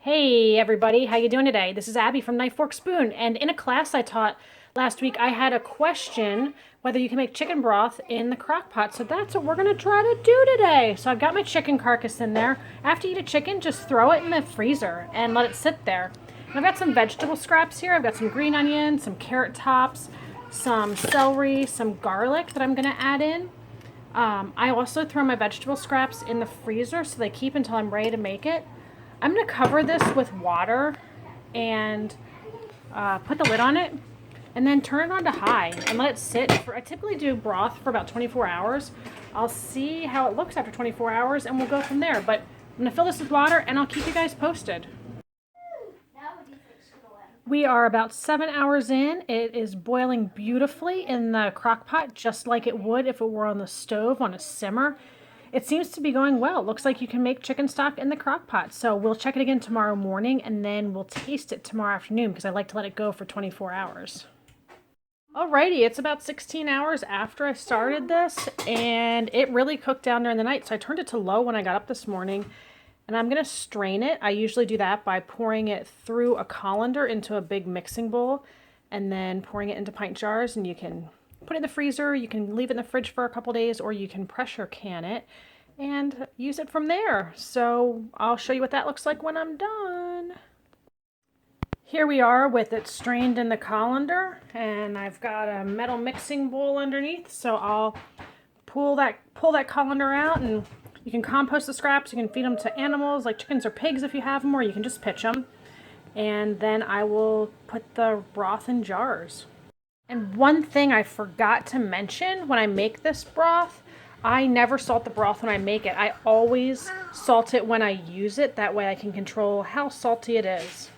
Hey everybody, how you doing today? This is Abby from Knife Fork Spoon, and in a class I taught last week I had a question whether you can make chicken broth in the crock pot. So that's what we're gonna try to do today. So I've got my chicken carcass in there. After you eat a chicken, just throw it in the freezer and let it sit there. And I've got some vegetable scraps here. I've got some green onion, some carrot tops, some celery, some garlic that I'm gonna add in. I also throw my vegetable scraps in the freezer so they keep until I'm ready to make it. I'm going to cover this with water and put the lid on it and then turn it on to high and let it sit for, I typically do broth for about 24 hours. I'll see how it looks after 24 hours and we'll go from there. But I'm going to fill this with water and I'll keep you guys posted. We are about 7 hours in. It is boiling beautifully in the crock pot, just like it would if it were on the stove on a simmer. It seems to be going well. It looks like you can make chicken stock in the crock pot. So we'll check it again tomorrow morning and then we'll taste it tomorrow afternoon because I like to let it go for 24 hours. Alrighty, it's about 16 hours after I started this and it really cooked down during the night. So I turned it to low when I got up this morning. And I'm going to strain it. I usually do that by pouring it through a colander into a big mixing bowl and then pouring it into pint jars. And you can put it in the freezer, you can leave it in the fridge for a couple days, or you can pressure can it and use it from there. So I'll show you what that looks like when I'm done. Here we are with it strained in the colander, and I've got a metal mixing bowl underneath. So I'll pull that colander out, and you can compost the scraps. You can feed them to animals like chickens or pigs if you have them, or you can just pitch them. And then I will put the broth in jars. And one thing I forgot to mention when I make this broth, I never salt the broth when I make it. I always salt it when I use it. That way I can control how salty it is.